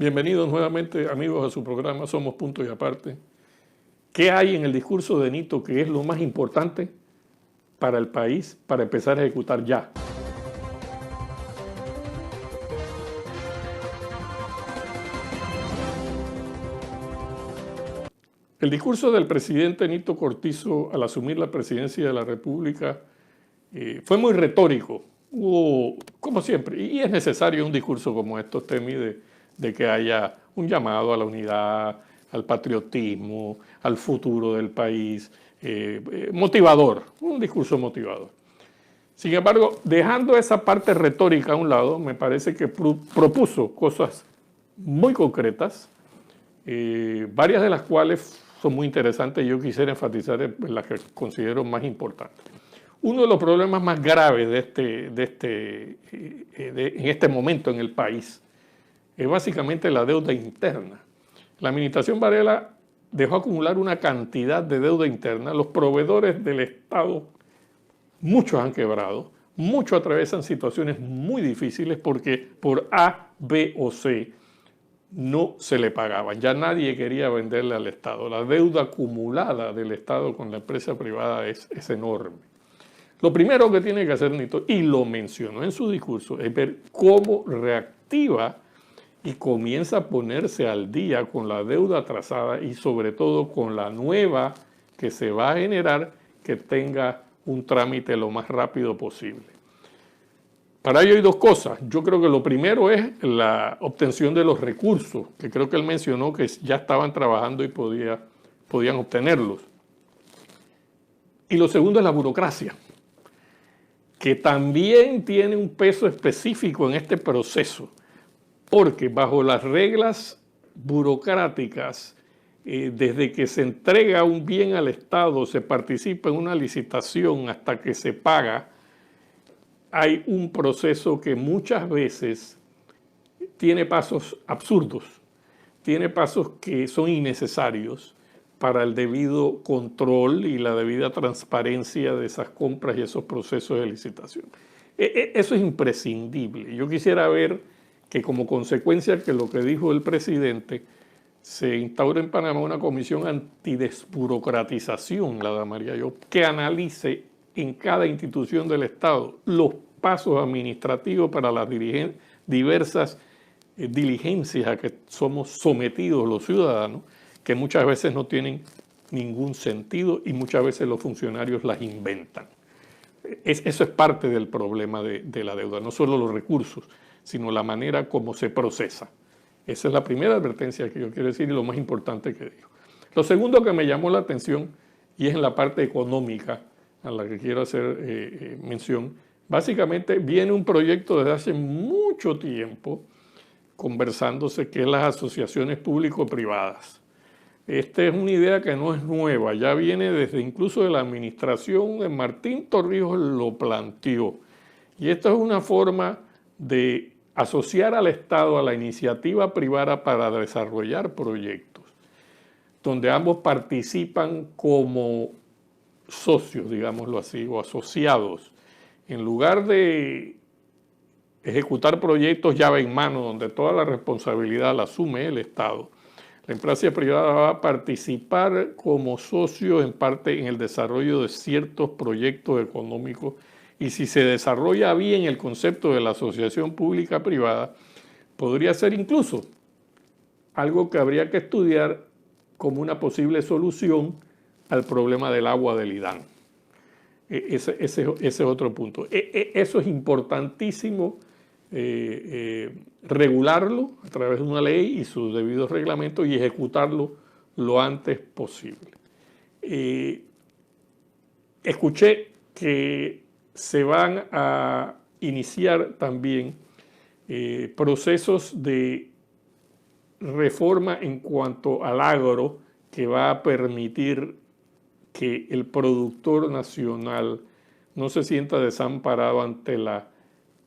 Bienvenidos nuevamente, amigos, a su programa Somos Punto y Aparte. ¿Qué hay en el discurso de Nito que es lo más importante para el país para empezar a ejecutar ya? El discurso del presidente Nito Cortizo al asumir la presidencia de la República fue muy retórico. Hubo, como siempre, y es necesario un discurso como estos, Temi, de que haya un llamado a la unidad, al patriotismo, al futuro del país, motivador, un discurso motivador. Sin embargo, dejando esa parte retórica a un lado, me parece que propuso cosas muy concretas, varias de las cuales son muy interesantes y yo quisiera enfatizar en las que considero más importantes. Uno de los problemas más graves en este momento en el país es básicamente la deuda interna. La administración Varela dejó acumular una cantidad de deuda interna. Los proveedores del Estado, muchos han quebrado, muchos atravesan situaciones muy difíciles porque por A, B o C no se le pagaban. Ya nadie quería venderle al Estado. La deuda acumulada del Estado con la empresa privada es enorme. Lo primero que tiene que hacer Nito, y lo mencionó en su discurso, es ver cómo reactiva y comienza a ponerse al día con la deuda atrasada y sobre todo con la nueva que se va a generar, que tenga un trámite lo más rápido posible. Para ello hay dos cosas. Yo creo que lo primero es la obtención de los recursos, que creo que él mencionó que ya estaban trabajando y podían obtenerlos. Y lo segundo es la burocracia, que también tiene un peso específico en este proceso, porque bajo las reglas burocráticas, desde que se entrega un bien al Estado, se participa en una licitación hasta que se paga, hay un proceso que muchas veces tiene pasos absurdos, tiene pasos que son innecesarios para el debido control y la debida transparencia de esas compras y esos procesos de licitación. Eso es imprescindible. Yo quisiera ver que como consecuencia de lo que dijo el presidente, se instaura en Panamá una comisión antidesburocratización, la llamaría yo, que analice en cada institución del Estado los pasos administrativos para las diversas diligencias a que somos sometidos los ciudadanos, que muchas veces no tienen ningún sentido y muchas veces los funcionarios las inventan. Eso es parte del problema de la deuda, no solo los recursos, sino la manera como se procesa. Esa es la primera advertencia que yo quiero decir y lo más importante que digo. Lo segundo que me llamó la atención, y es en la parte económica a la que quiero hacer mención, básicamente viene un proyecto desde hace mucho tiempo conversándose, que es las asociaciones público-privadas. Esta es una idea que no es nueva, ya viene desde incluso de la administración de Martín Torrijos, lo planteó. Y esta es una forma de asociar al Estado a la iniciativa privada para desarrollar proyectos, donde ambos participan como socios, digámoslo así, o asociados. En lugar de ejecutar proyectos llave en mano, donde toda la responsabilidad la asume el Estado, la empresa privada va a participar como socio en parte en el desarrollo de ciertos proyectos económicos y si se desarrolla bien el concepto de la asociación pública-privada, podría ser incluso algo que habría que estudiar como una posible solución al problema del agua del IDAN. Ese es otro punto. Eso es importantísimo regularlo a través de una ley y sus debidos reglamentos y ejecutarlo lo antes posible. Escuché que se van a iniciar también procesos de reforma en cuanto al agro que va a permitir que el productor nacional no se sienta desamparado ante la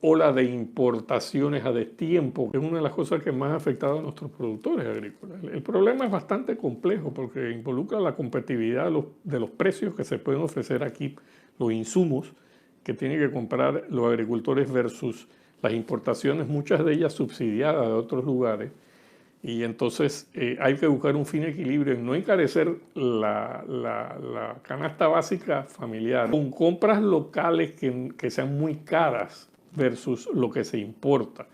ola de importaciones a destiempo, que es una de las cosas que más ha afectado a nuestros productores agrícolas. El problema es bastante complejo porque involucra la competitividad de los precios que se pueden ofrecer aquí, los insumos que tienen que comprar los agricultores versus las importaciones, muchas de ellas subsidiadas de otros lugares, Y entonces hay que buscar un fin equilibrio en no encarecer la canasta básica familiar con compras locales que sean muy caras versus lo que se importa.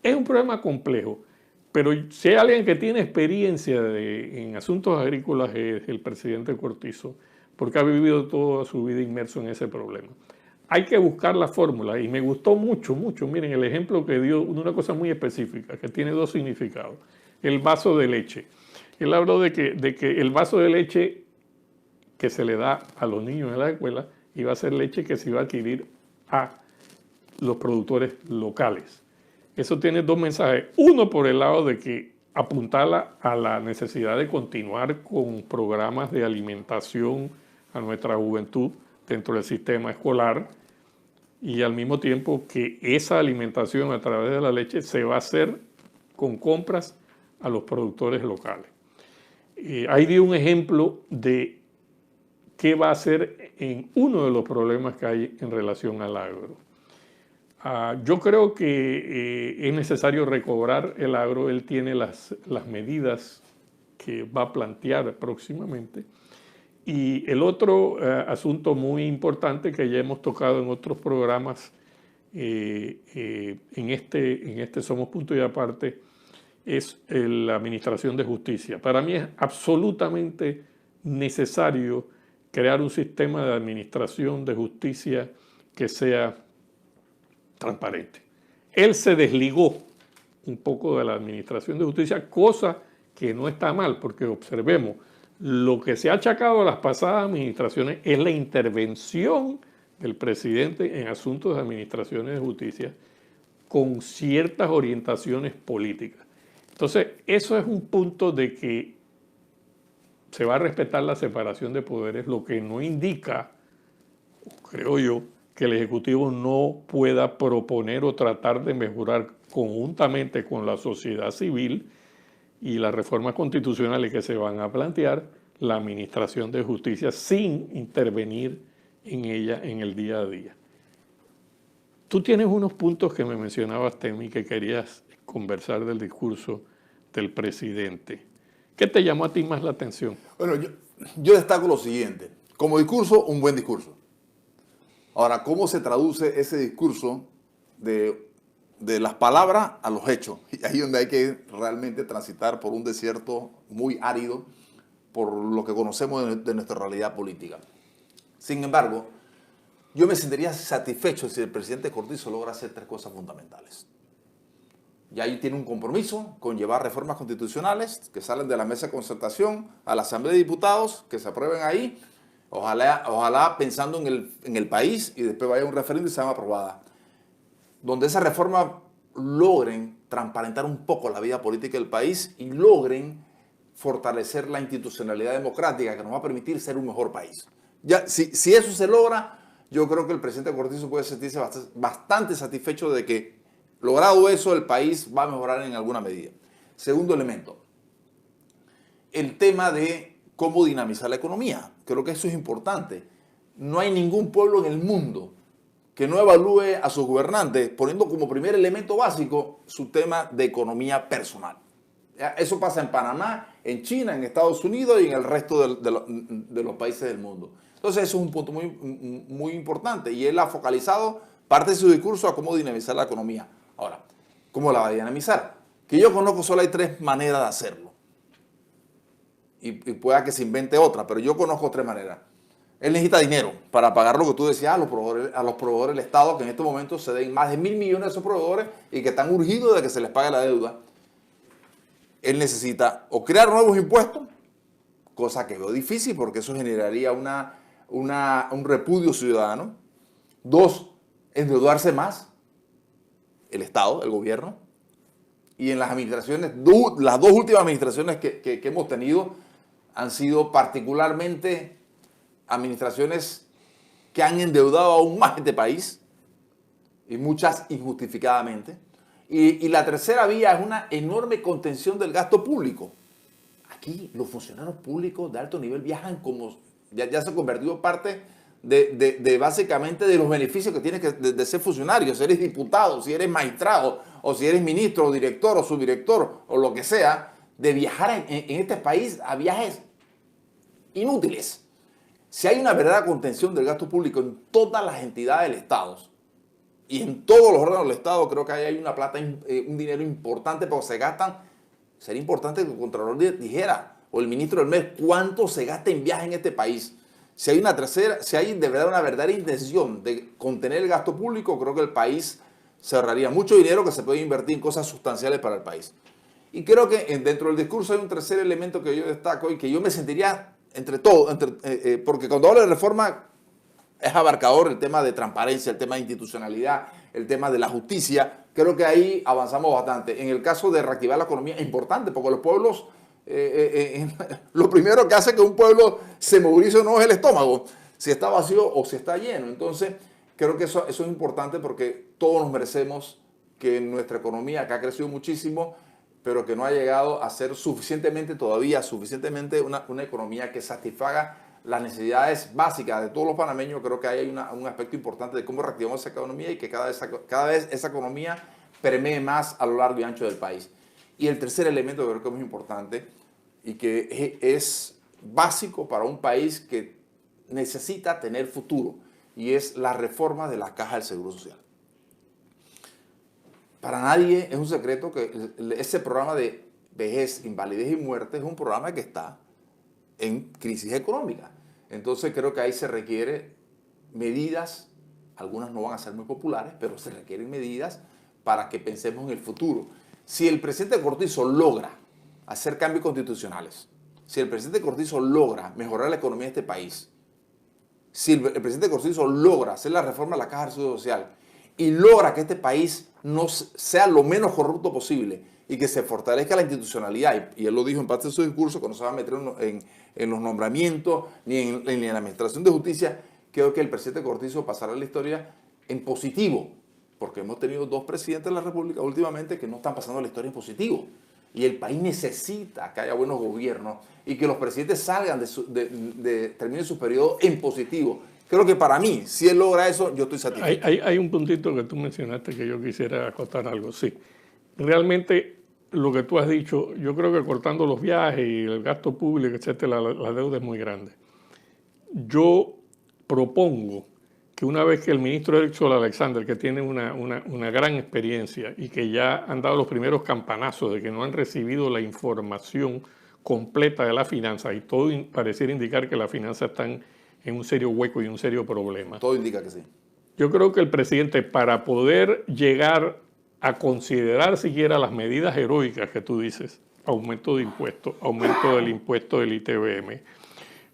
Es un problema complejo, pero si hay alguien que tiene experiencia en asuntos agrícolas es el presidente Cortizo, porque ha vivido toda su vida inmerso en ese problema. Hay que buscar la fórmula y me gustó mucho. Miren, el ejemplo que dio de una cosa muy específica que tiene dos significados. El vaso de leche. Él habló de que el vaso de leche que se le da a los niños en la escuela iba a ser leche que se iba a adquirir a los productores locales. Eso tiene dos mensajes. Uno, por el lado de que apuntala a la necesidad de continuar con programas de alimentación a nuestra juventud dentro del sistema escolar, y al mismo tiempo que esa alimentación a través de la leche se va a hacer con compras a los productores locales. Ahí di un ejemplo de qué va a hacer en uno de los problemas que hay en relación al agro. Yo creo que es necesario recobrar el agro. Él tiene las medidas que va a plantear próximamente. Y el otro asunto muy importante que ya hemos tocado en otros programas, en este Somos Punto y Aparte, es la administración de justicia. Para mí es absolutamente necesario crear un sistema de administración de justicia que sea transparente. Él se desligó un poco de la administración de justicia, cosa que no está mal, porque observemos, lo que se ha achacado a las pasadas administraciones es la intervención del presidente en asuntos de administraciones de justicia con ciertas orientaciones políticas. Entonces, eso es un punto de que se va a respetar la separación de poderes, lo que no indica, creo yo, que el Ejecutivo no pueda proponer o tratar de mejorar conjuntamente con la sociedad civil y las reformas constitucionales que se van a plantear, la administración de justicia sin intervenir en ella en el día a día. Tú tienes unos puntos que me mencionabas, Temi, que querías conversar del discurso del presidente. ¿Qué te llamó a ti más la atención? Bueno, yo destaco lo siguiente. Como discurso, un buen discurso. Ahora, ¿cómo se traduce ese discurso de las palabras a los hechos? Y ahí es donde hay que realmente transitar por un desierto muy árido por lo que conocemos de nuestra realidad política. Sin embargo, yo me sentiría satisfecho si el presidente Cortizo logra hacer tres cosas fundamentales. Ya ahí tiene un compromiso con llevar reformas constitucionales que salen de la mesa de concertación a la Asamblea de Diputados, que se aprueben ahí, ojalá pensando en el país, y después vaya a un referéndum y sean aprobadas. Donde esas reformas logren transparentar un poco la vida política del país y logren fortalecer la institucionalidad democrática que nos va a permitir ser un mejor país. Ya, si eso se logra, yo creo que el presidente Cortizo puede sentirse bastante satisfecho de que, logrado eso, el país va a mejorar en alguna medida. Segundo elemento, el tema de cómo dinamizar la economía. Creo que eso es importante. No hay ningún pueblo en el mundo que no evalúe a sus gobernantes poniendo como primer elemento básico su tema de economía personal. Eso pasa en Panamá, en China, en Estados Unidos y en el resto de los países del mundo. Entonces eso es un punto muy importante y él ha focalizado parte de su discurso a cómo dinamizar la economía. Ahora, ¿cómo la va a dinamizar? Que yo conozco solo hay tres maneras de hacerlo. Y pueda que se invente otra, pero yo conozco tres maneras. Él necesita dinero para pagar lo que tú decías a los proveedores del Estado, que en estos momentos se den más de 1.000 millones de esos proveedores y que están urgidos de que se les pague la deuda. Él necesita o crear nuevos impuestos, cosa que veo difícil porque eso generaría un repudio ciudadano. Dos, endeudarse más, el Estado, el gobierno. Y en las administraciones, las dos últimas administraciones que hemos tenido han sido particularmente administraciones que han endeudado aún más este país, y muchas injustificadamente. Y la tercera vía es una enorme contención del gasto público. Aquí los funcionarios públicos de alto nivel viajan como, ya se ha convertido parte de básicamente de los beneficios que tienes de ser funcionario. Si eres diputado, si eres magistrado o si eres ministro o director o subdirector o lo que sea, de viajar en este país a viajes inútiles. Si hay una verdadera contención del gasto público en todas las entidades del Estado y en todos los órganos del Estado, creo que ahí hay una plata, un dinero importante porque se gastan. Sería importante que el Contralor dijera, o el ministro del MES, cuánto se gasta en viajes en este país. Si hay de verdad una verdadera intención de contener el gasto público, creo que el país se ahorraría mucho dinero que se puede invertir en cosas sustanciales para el país. Y creo que dentro del discurso hay un tercer elemento que yo destaco y que yo me sentiría entre todos, porque cuando hablo de reforma es abarcador el tema de transparencia, el tema de institucionalidad, el tema de la justicia. Creo que ahí avanzamos bastante. En el caso de reactivar la economía es importante porque los pueblos, lo primero que hace que un pueblo se movilice no es el estómago, si está vacío o si está lleno. Entonces, creo que eso es importante porque todos nos merecemos que nuestra economía, que ha crecido muchísimo, pero que no ha llegado a ser suficientemente una economía que satisfaga las necesidades básicas de todos los panameños. Creo que ahí hay un aspecto importante de cómo reactivamos esa economía y que cada vez esa economía permee más a lo largo y ancho del país. Y el tercer elemento que creo que es muy importante y que es básico para un país que necesita tener futuro, y es la reforma de la Caja del Seguro Social. Para nadie es un secreto que ese programa de vejez, invalidez y muerte es un programa que está en crisis económica. Entonces creo que ahí se requieren medidas, algunas no van a ser muy populares, pero se requieren medidas para que pensemos en el futuro. Si el presidente Cortizo logra hacer cambios constitucionales, si el presidente Cortizo logra mejorar la economía de este país, si el presidente Cortizo logra hacer la reforma de la Caja del Seguro Social y logra que este país no sea lo menos corrupto posible y que se fortalezca la institucionalidad, y él lo dijo en parte de su discurso, que no se va a meter en los nombramientos ni en la administración de justicia, creo que el presidente Cortizo pasará a la historia en positivo, porque hemos tenido dos presidentes de la República últimamente que no están pasando a la historia en positivo. Y el país necesita que haya buenos gobiernos y que los presidentes salgan terminen su periodo en positivo. Creo que para mí, si él logra eso, yo estoy satisfecho. Hay un puntito que tú mencionaste que yo quisiera acotar algo. Sí, realmente lo que tú has dicho, yo creo que cortando los viajes y el gasto público, etcétera, la deuda es muy grande. Yo propongo que una vez que el ministro Eric Sol Alexander, que tiene una gran experiencia y que ya han dado los primeros campanazos de que no han recibido la información completa de la finanza, y todo pareciera indicar que las finanzas están en un serio hueco y un serio problema. Todo indica que sí. Yo creo que el presidente, para poder llegar a considerar siquiera las medidas heroicas que tú dices, aumento de impuestos, aumento del impuesto del ITBM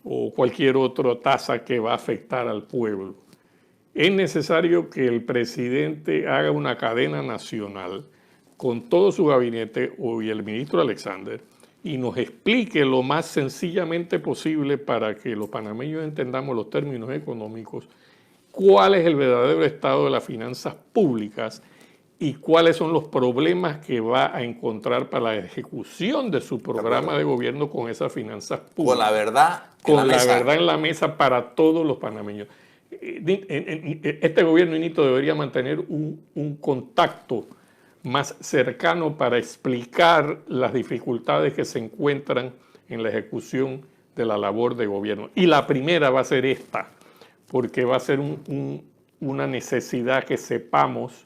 o cualquier otra tasa que va a afectar al pueblo, es necesario que el presidente haga una cadena nacional con todo su gabinete y el ministro Alexander y nos explique lo más sencillamente posible para que los panameños entendamos los términos económicos, cuál es el verdadero estado de las finanzas públicas y cuáles son los problemas que va a encontrar para la ejecución de su programa de gobierno con esas finanzas públicas. Con la verdad en la mesa para todos los panameños. Este gobierno, Nito, debería mantener un contacto más cercano para explicar las dificultades que se encuentran en la ejecución de la labor de gobierno. Y la primera va a ser esta, porque va a ser una necesidad que sepamos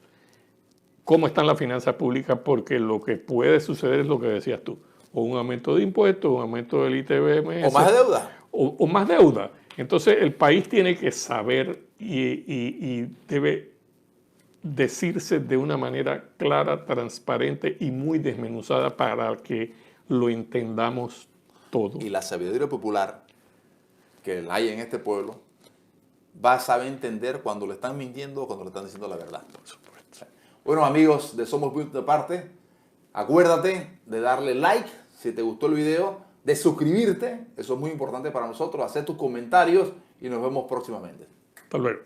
cómo están las finanzas públicas, porque lo que puede suceder es lo que decías tú, o un aumento de impuestos, un aumento del ITBM. O más deuda. O más deuda. Entonces el país tiene que saber y debe decirse de una manera clara, transparente y muy desmenuzada para que lo entendamos todo. Y la sabiduría popular que hay en este pueblo va a saber entender cuando le están mintiendo o cuando le están diciendo la verdad. Por supuesto. Bueno, amigos de Somos Punto de Parte, acuérdate de darle like si te gustó el video, de suscribirte, eso es muy importante para nosotros, hacer tus comentarios y nos vemos próximamente. Hasta luego.